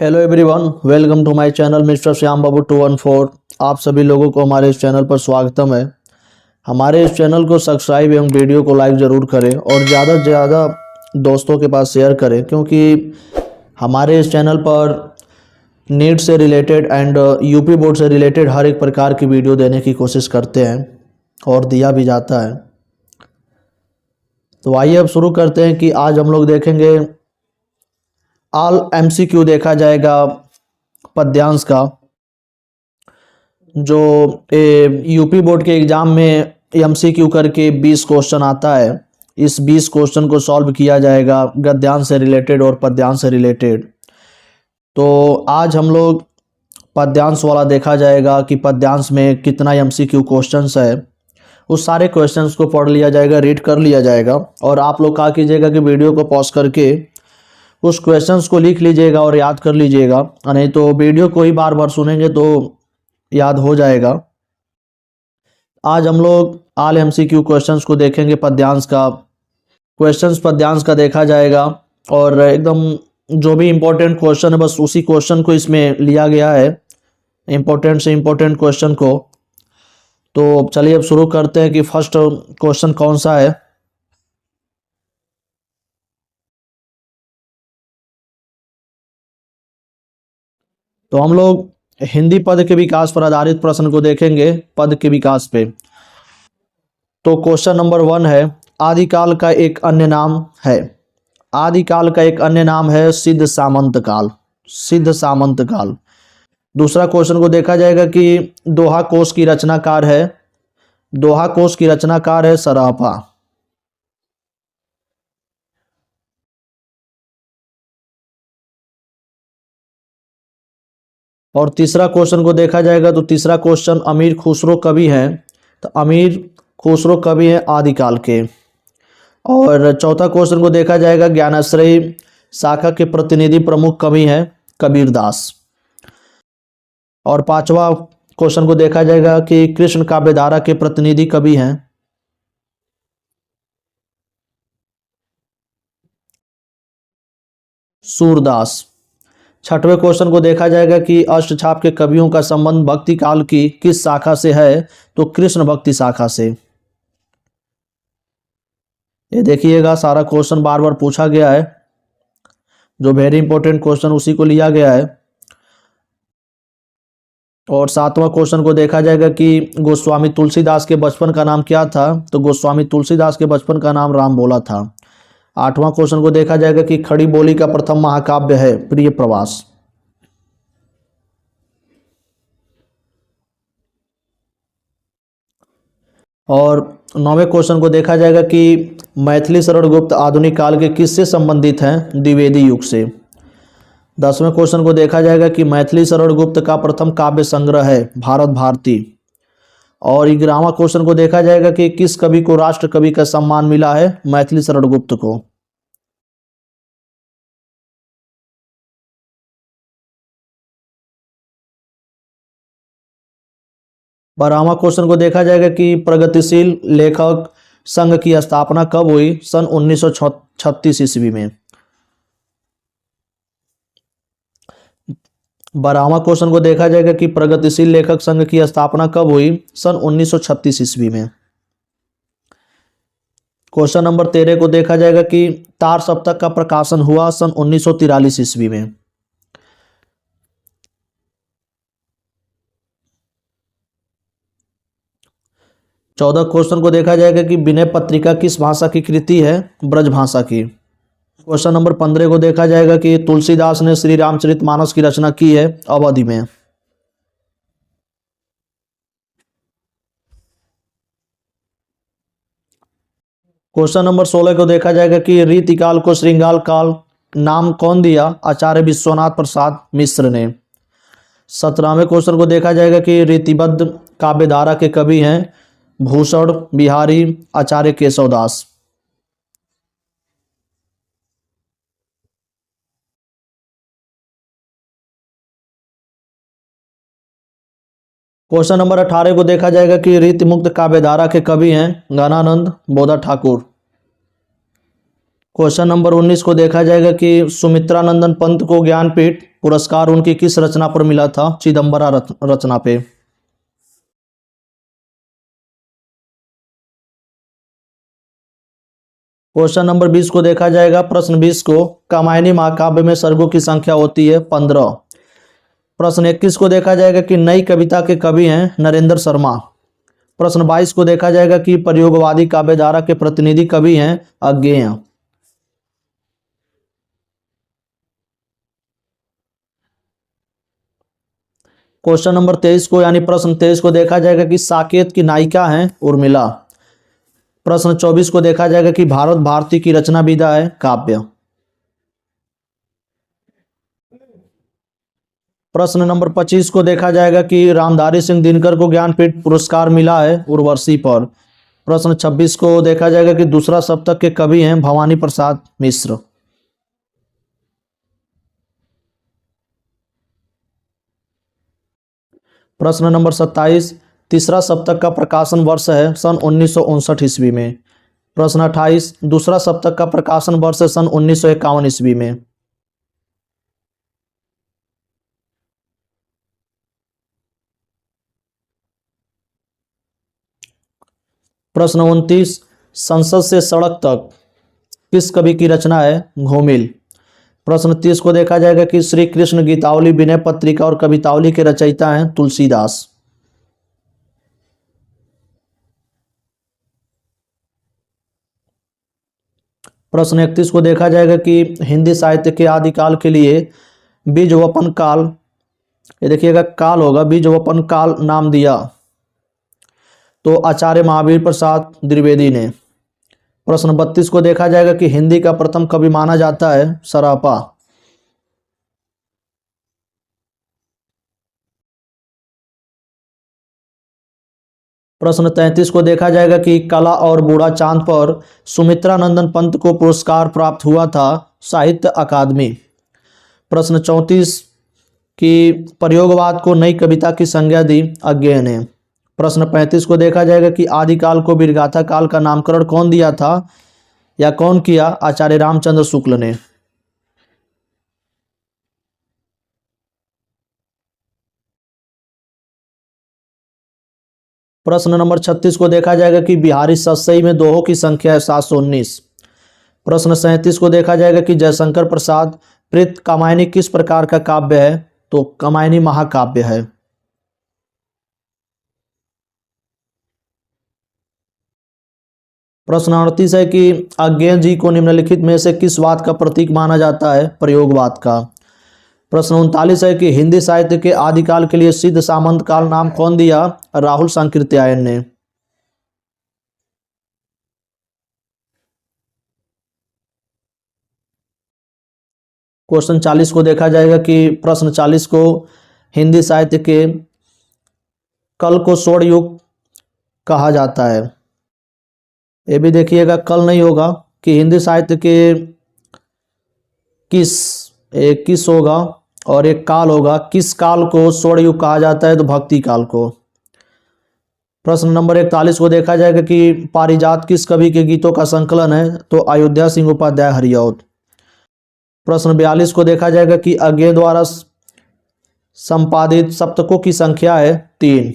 Hello everyone, welcome to my channel mister Shyam Babu 214। आप सभी लोगों को हमारे इस चैनल पर स्वागतम है। हमारे इस चैनल को सब्सक्राइब एवं वीडियो को लाइक ज़रूर करें और ज़्यादा से ज़्यादा दोस्तों के पास शेयर करें, क्योंकि हमारे इस चैनल पर नीट से रिलेटेड एंड यूपी बोर्ड से रिलेटेड हर एक प्रकार की वीडियो देने की कोशिश करते हैं और दिया भी जाता है। तो आइए अब शुरू करते हैं कि आज हम लोग देखेंगे ऑल एमसीक्यू देखा जाएगा पद्यांश का। जो यूपी बोर्ड के एग्ज़ाम में एमसीक्यू करके 20 क्वेश्चन आता है, इस 20 क्वेश्चन को सॉल्व किया जाएगा गद्यांश से रिलेटेड और पद्यांश से रिलेटेड। तो आज हम लोग पद्यांश वाला देखा जाएगा कि पद्यांश में कितना एमसीक्यू क्वेश्चंस है। उस सारे क्वेश्चंस को पढ़ लिया जाएगा, रीड कर लिया जाएगा, और आप लोग क्या कीजिएगा कि वीडियो को पॉज करके उस क्वेश्चंस को लिख लीजिएगा और याद कर लीजिएगा, नहीं तो वीडियो को ही बार बार सुनेंगे तो याद हो जाएगा। आज हम लोग ऑल एमसीक्यू क्वेश्चंस को देखेंगे पद्यांश का। क्वेश्चंस पद्यांश का देखा जाएगा और एकदम जो भी इम्पोर्टेंट क्वेश्चन है बस उसी क्वेश्चन को इसमें लिया गया है, इम्पोर्टेंट से इम्पोर्टेंट क्वेश्चन को। तो चलिए अब शुरू करते हैं कि फर्स्ट क्वेश्चन कौन सा है। तो हम लोग हिंदी पद के विकास पर आधारित प्रश्न को देखेंगे, पद के विकास पे। तो क्वेश्चन नंबर 1 है, आदिकाल का एक अन्य नाम है। आदिकाल का एक अन्य नाम है सिद्ध सामंत काल। सिद्ध सामंत काल। दूसरा क्वेश्चन को देखा जाएगा कि दोहा कोश की रचनाकार है। दोहा कोश की रचनाकार है सराफा। और तीसरा क्वेश्चन को देखा जाएगा तो तीसरा क्वेश्चन अमीर खुसरो कवि हैं। तो अमीर खुसरो कवि हैं आदिकाल के। और चौथा क्वेश्चन को देखा जाएगा ज्ञानाश्रयी शाखा के प्रतिनिधि प्रमुख कवि हैं कबीरदास। और पांचवा क्वेश्चन को देखा जाएगा कि कृष्ण काव्यधारा के प्रतिनिधि कवि हैं सूरदास। छठवें क्वेश्चन को देखा जाएगा कि अष्टछाप के कवियों का संबंध भक्ति काल की किस शाखा से है। तो कृष्ण भक्ति शाखा से। ये देखिएगा सारा क्वेश्चन बार बार पूछा गया है, जो वेरी इंपॉर्टेंट क्वेश्चन उसी को लिया गया है। और सातवां क्वेश्चन को देखा जाएगा कि गोस्वामी तुलसीदास के बचपन का नाम क्या था। तो गोस्वामी तुलसीदास के बचपन का नाम राम बोला था। आठवां क्वेश्चन को देखा जाएगा कि खड़ी बोली का प्रथम महाकाव्य है प्रिय प्रवास। और नौवें क्वेश्चन को देखा जाएगा कि मैथिली शरण गुप्त आधुनिक काल के किससे संबंधित हैं। द्विवेदी युग से। 10वें क्वेश्चन को देखा जाएगा कि मैथिली शरण गुप्त का प्रथम काव्य संग्रह है भारत भारती। और 11वां क्वेश्चन को देखा जाएगा कि किस कवि को राष्ट्र कवि का सम्मान मिला है। मैथिली शरण गुप्त को। बारहवां क्वेश्चन को देखा जाएगा कि प्रगतिशील लेखक संघ की स्थापना कब हुई। सन 1936 ईस्वी में। 12वां क्वेश्चन को देखा जाएगा कि प्रगतिशील लेखक संघ की स्थापना कब हुई। सन 1936 ईस्वी में। क्वेश्चन नंबर 13 को देखा जाएगा कि तार सप्तक का प्रकाशन हुआ सन 1943 ईस्वी में। चौदह क्वेश्चन को देखा जाएगा कि विनय पत्रिका किस भाषा की कृति है। ब्रज भाषा की। क्वेश्चन नंबर 15 को देखा जाएगा कि तुलसीदास ने श्री रामचरितमानस की रचना की है अवधि में। क्वेश्चन नंबर 16 को देखा जाएगा कि रीतिकाल को श्रृंगार काल नाम कौन दिया। आचार्य विश्वनाथ प्रसाद मिश्र ने। 17वें क्वेश्चन को देखा जाएगा कि रीतिबद्ध काव्यधारा के कवि हैं भूषण बिहारी आचार्य केशवदास। क्वेश्चन नंबर 18 को देखा जाएगा कि रीति मुक्त काव्यधारा के कवि हैं गणानंद बोधा ठाकुर। क्वेश्चन नंबर 19 को देखा जाएगा कि सुमित्रा नंदन पंत को ज्ञानपीठ पुरस्कार उनकी किस रचना पर मिला था? चिदम्बरा रचना पे। क्वेश्चन नंबर 20 को देखा जाएगा, प्रश्न 20 को, कामायनी महाकाव्य में सर्गों की संख्या होती है 15। प्रश्न 21 को देखा जाएगा कि नई कविता के कवि हैं नरेंद्र शर्मा। प्रश्न 22 को देखा जाएगा कि प्रयोगवादी काव्यधारा के प्रतिनिधि कवि हैं अज्ञेय। क्वेश्चन नंबर 23 को यानी प्रश्न 23 को देखा जाएगा कि साकेत की नायिका हैं उर्मिला। प्रश्न 24 को देखा जाएगा कि भारत भारती की रचना विधा है काव्य। प्रश्न नंबर 25 को देखा जाएगा कि रामधारी सिंह दिनकर को ज्ञानपीठ पुरस्कार मिला है उर्वशी पर। प्रश्न 26 को देखा जाएगा कि दूसरा सप्तक के कवि हैं भवानी प्रसाद मिश्र। प्रश्न नंबर 27, तीसरा सप्तक का प्रकाशन वर्ष है सन 1959 ईस्वी में। प्रश्न 28, दूसरा सप्तक का प्रकाशन वर्ष है सन 1951 ईस्वी में। प्रश्न 29, संसद से सड़क तक किस कवि की रचना है? घूमिल। प्रश्न 30 को देखा जाएगा कि श्री कृष्ण गीतावली विनय पत्रिका और कवितावली के रचयिता हैं तुलसीदास। प्रश्न 31 को देखा जाएगा कि हिंदी साहित्य के आदिकाल के लिए बीजवपन काल, ये देखिएगा काल होगा, बीजवपन काल नाम दिया तो आचार्य महावीर प्रसाद द्विवेदी ने। प्रश्न 32 को देखा जाएगा कि हिंदी का प्रथम कवि माना जाता है सरापा। प्रश्न 33 को देखा जाएगा कि कला और बूढ़ा चांद पर सुमित्रा नंदन पंत को पुरस्कार प्राप्त हुआ था साहित्य अकादमी। प्रश्न 34 की प्रयोगवाद को नई कविता की संज्ञा दी अज्ञेय ने। प्रश्न 35 को देखा जाएगा कि आदिकाल को वीरगाथा काल का नामकरण कौन दिया था या कौन किया? आचार्य रामचंद्र शुक्ल ने। प्रश्न नंबर 36 को देखा जाएगा कि बिहारी सतसई में दोहों की संख्या है 719। प्रश्न 37 को देखा जाएगा कि जयशंकर प्रसाद प्रीत कामायनी किस प्रकार का काव्य है? तो कामायनी महाकाव्य है। प्रश्न 38 है कि अज्ञेय जी को निम्नलिखित में से किस वाद का प्रतीक माना जाता है? प्रयोगवाद का। प्रश्न 39 है कि हिंदी साहित्य के आदिकाल के लिए सिद्ध सामंत काल नाम कौन दिया? राहुल सांकृत्यायन ने। क्वेश्चन 40 को देखा जाएगा कि प्रश्न 40 को हिंदी साहित्य के कल को स्वर्ण युग कहा जाता है। ये भी देखिएगा कल नहीं होगा कि हिंदी साहित्य के किस होगा और एक काल होगा। किस काल को स्वर्ण युग कहा जाता है? तो भक्ति काल को। प्रश्न नंबर 41 को देखा जाएगा कि पारिजात किस कवि के गीतों का संकलन है? तो अयोध्या सिंह उपाध्याय हरिऔध। प्रश्न 42 को देखा जाएगा कि अज्ञेय द्वारा संपादित सप्तकों की संख्या है 3।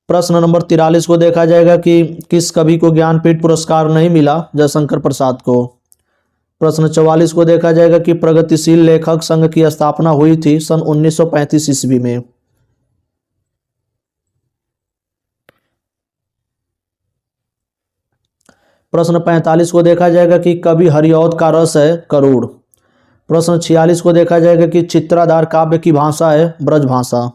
प्रश्न नंबर 43 को देखा जाएगा कि किस कवि को ज्ञानपीठ पुरस्कार नहीं मिला? जयशंकर प्रसाद को। प्रश्न 44 को देखा जाएगा कि प्रगतिशील लेखक संघ की स्थापना हुई थी सन 1935 ईस्वी में। प्रश्न 45 को देखा जाएगा कि कवि हरिऔध का रस है करुड़। प्रश्न 46 को देखा जाएगा कि चित्राधार काव्य की भाषा है ब्रज भाषा।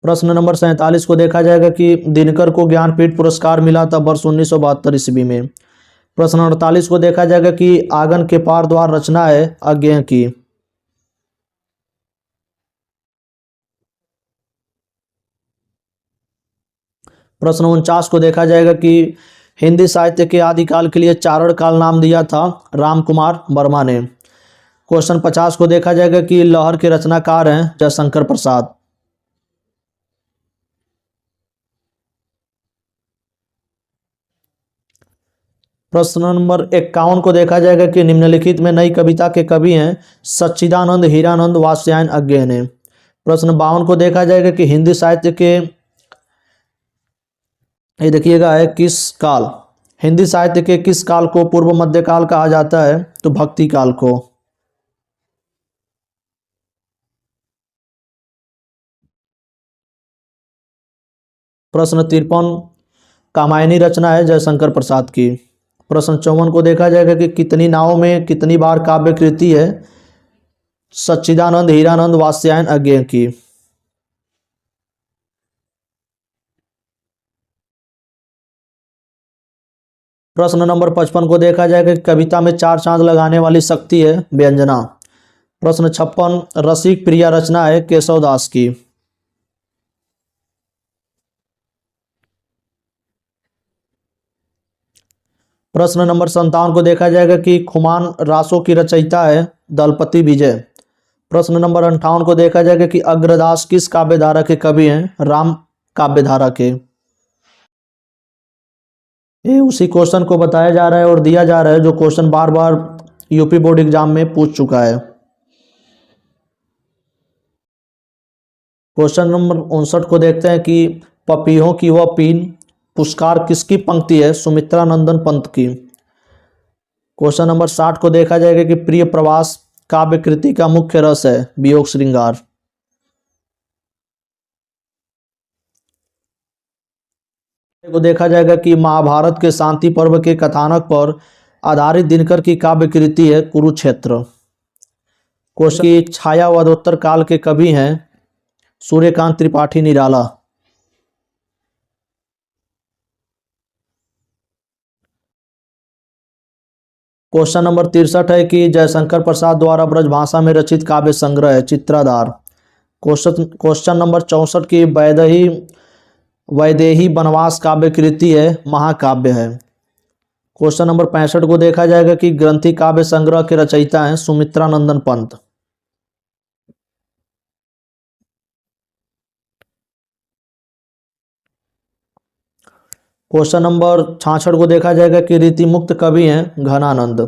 प्रश्न नंबर 47 को देखा जाएगा कि दिनकर को ज्ञानपीठ पुरस्कार मिला था वर्ष 1972 ईस्वी में। प्रश्न 48 को देखा जाएगा कि आंगन के पार द्वार रचना है अज्ञेय की। प्रश्न 49 को देखा जाएगा कि हिंदी साहित्य के आदिकाल के लिए चारण काल नाम दिया था राम कुमार वर्मा ने। क्वेश्चन 50 को देखा जाएगा कि लहर के रचनाकार हैं जयशंकर प्रसाद। प्रश्न नंबर 51 को देखा जाएगा कि निम्नलिखित में नई कविता के कवि हैं सच्चिदानंद, हीरानंद, वात्स्यायन, अज्ञेय। प्रश्न 52 को देखा जाएगा कि हिंदी साहित्य के, ये देखिएगा, है किस काल, हिंदी साहित्य के किस काल को पूर्व मध्यकाल कहा जाता है? तो भक्ति काल को। प्रश्न 53 कामायनी रचना है जयशंकर प्रसाद की। प्रश्न 54 को देखा जाएगा कि कितनी नावों में कितनी बार काव्य कृति है सच्चिदानंद, हीरानंद, वात्स्यायन, अज्ञेय की। प्रश्न नंबर 55 को देखा जाएगा कि कविता में 4 चांद लगाने वाली शक्ति है व्यंजना। प्रश्न 56 रसिक प्रिया रचना है केशव दास की। प्रश्न नंबर 57 को देखा जाएगा कि खुमान रासों की रचयिता है दलपति विजय। प्रश्न नंबर 58 को देखा जाएगा कि अग्रदास किस काव्यधारा के कवि हैं? राम काव्यधारा के। ये उसी क्वेश्चन को बताया जा रहा है और दिया जा रहा है जो क्वेश्चन बार बार यूपी बोर्ड एग्जाम में पूछ चुका है। क्वेश्चन नंबर 59 को देखते हैं कि पपीहों की वह पीन पुरस्कार किसकी पंक्ति है? सुमित्रा नंदन पंत की। क्वेश्चन नंबर 60 को देखा जाएगा कि प्रिय प्रवास काव्य कृति का मुख्य रस है वियोग श्रृंगार। को देखा जाएगा कि महाभारत के शांति पर्व के कथानक पर आधारित दिनकर की काव्य कृति है कुरुक्षेत्र। क्वेश्चन की छायावादोत्तर काल के कवि हैं सूर्यकांत त्रिपाठी निराला। क्वेश्चन नंबर 63 है कि जयशंकर प्रसाद द्वारा ब्रजभाषा में रचित काव्य संग्रह है चित्राधार। क्वेश्चन नंबर 64 की वैदेही वनवास काव्य कृति है महाकाव्य है। क्वेश्चन नंबर 65 को देखा जाएगा कि ग्रंथि काव्य संग्रह के रचयिता हैं सुमित्रा नंदन पंत। क्वेश्चन नंबर 66 को देखा जाएगा कि रीति मुक्त कवि हैं घनानंद।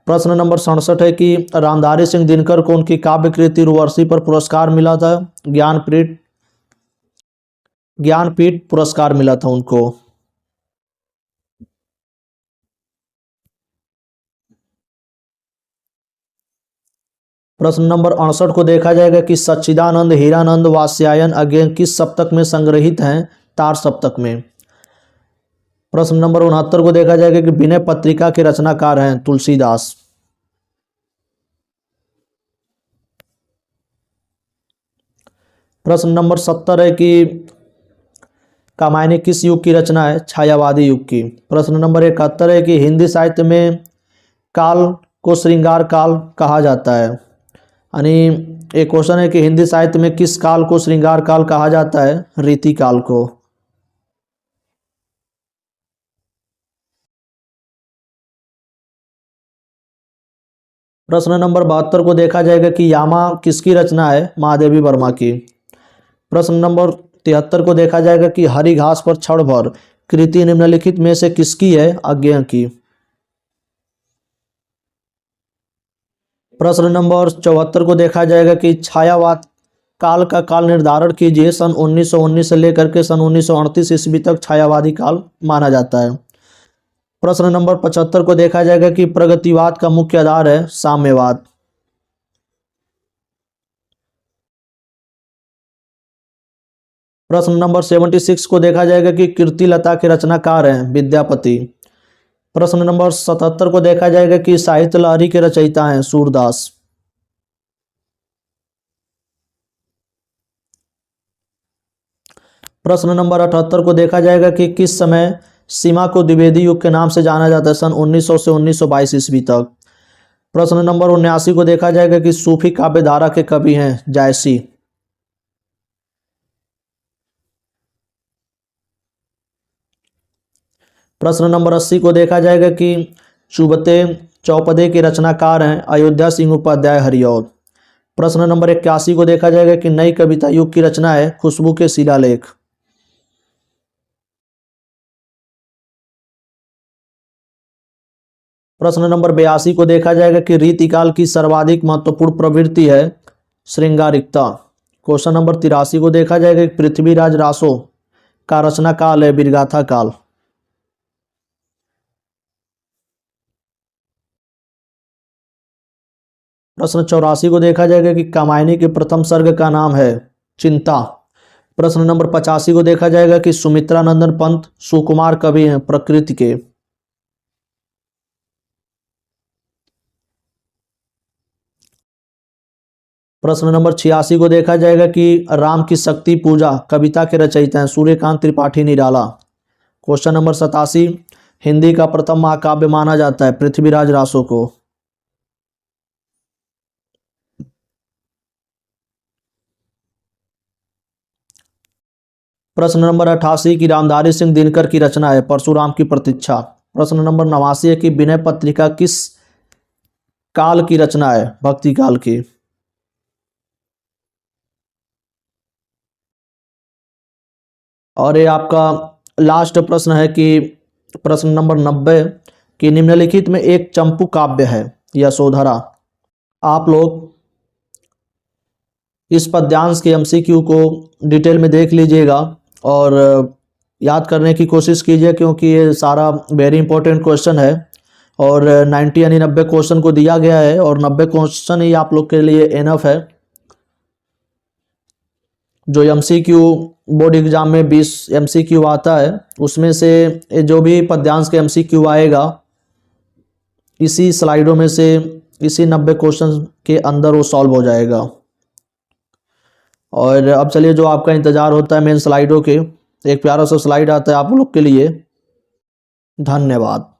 प्रश्न नंबर 67 है कि रामधारी सिंह दिनकर को उनकी काव्य कृति उर्वशी पर पुरस्कार मिला था ज्ञानपीठ पुरस्कार मिला था उनको। प्रश्न नंबर 68 को देखा जाएगा कि सच्चिदानंद, हीरानंद, वात्स्यायन, अज्ञेय किस सप्तक में संग्रहित हैं? तार सप्तक में। प्रश्न नंबर 69 को देखा जाएगा कि विनय पत्रिका के रचनाकार हैं तुलसीदास। प्रश्न नंबर 70 है कि कामायनी किस युग की रचना है? छायावादी युग की। प्रश्न नंबर 71 है कि हिंदी साहित्य में काल को श्रृंगार काल कहा जाता है। यानी एक क्वेश्चन है कि हिंदी साहित्य में किस काल को श्रृंगार काल कहा जाता है? रीति काल को। प्रश्न नंबर 72 को देखा जाएगा कि यामा किसकी रचना है? महादेवी वर्मा की। प्रश्न नंबर 73 को देखा जाएगा कि हरी घास पर क्षण भर कृति निम्नलिखित में से किसकी है? अज्ञेय की। प्रश्न नंबर 74 को देखा जाएगा कि छायावाद काल का काल निर्धारण कीजिए। सन 1919 से लेकर के सन 1938 ईस्वी तक छायावादी काल माना जाता है। प्रश्न नंबर 75 को देखा जाएगा कि प्रगतिवाद का मुख्य आधार है साम्यवाद। प्रश्न नंबर 76 को देखा जाएगा कि कीर्तिलता के रचनाकार हैं विद्यापति। प्रश्न नंबर 77 को देखा जाएगा कि साहित्य लहरी के रचयिता हैं सूरदास। प्रश्न नंबर 78 को देखा जाएगा कि किस समय सीमा को द्विवेदी युग के नाम से जाना जाता है? सन 1900 से 1922 ईस्वी तक। प्रश्न नंबर 79 को देखा जाएगा कि सूफी काव्यधारा के कवि हैं जायसी। प्रश्न नंबर 80 को देखा जाएगा कि चुबते चौपदे के रचनाकार हैं अयोध्या सिंह उपाध्याय हरिऔध। प्रश्न नंबर 81 को देखा जाएगा कि नई कविता युग की रचना है खुशबू के शिलालेख। प्रश्न नंबर 82 को देखा जाएगा कि रीतिकाल की सर्वाधिक महत्वपूर्ण प्रवृत्ति है श्रृंगारिकता। क्वेश्चन नंबर 83 को देखा जाएगा कि पृथ्वीराज रासो का रचना काल है वीरगाथा काल। प्रश्न 84 को देखा जाएगा कि कामायनी के प्रथम सर्ग का नाम है चिंता। प्रश्न नंबर 85 को देखा जाएगा कि सुमित्रा नंदन पंत सुकुमार कवि हैं प्रकृति के। प्रश्न नंबर 86 को देखा जाएगा कि राम की शक्ति पूजा कविता के रचयिता हैं सूर्यकांत त्रिपाठी निराला। क्वेश्चन नंबर 87 हिंदी का प्रथम महाकाव्य माना जाता है पृथ्वीराज रासो को। प्रश्न नंबर 88 की रामधारी सिंह दिनकर की रचना है परशुराम की प्रतीक्षा। प्रश्न नंबर 89 है कि विनय पत्रिका किस काल की रचना है भक्ति काल की। और ये आपका लास्ट प्रश्न है कि प्रश्न नंबर 90 कि निम्नलिखित में एक चंपू काव्य है यशोधरा। आप लोग इस पद्यांश के एमसीक्यू को डिटेल में देख लीजिएगा और याद करने की कोशिश कीजिए क्योंकि ये सारा वेरी इंपॉर्टेंट क्वेश्चन है और 90 यानी 90 क्वेश्चन को दिया गया है और 90 क्वेश्चन ही आप लोग के लिए इनफ है। जो एमसीक्यू बोर्ड एग्जाम में 20 एमसीक्यू आता है उसमें से जो भी पद्यांश के एमसीक्यू आएगा इसी स्लाइडों में से इसी 90 क्वेश्चन के अंदर वो सॉल्व हो जाएगा। और अब चलिए जो आपका इंतज़ार होता है मेन स्लाइडों के, एक प्यारा सा स्लाइड आता है आप लोग के लिए। धन्यवाद।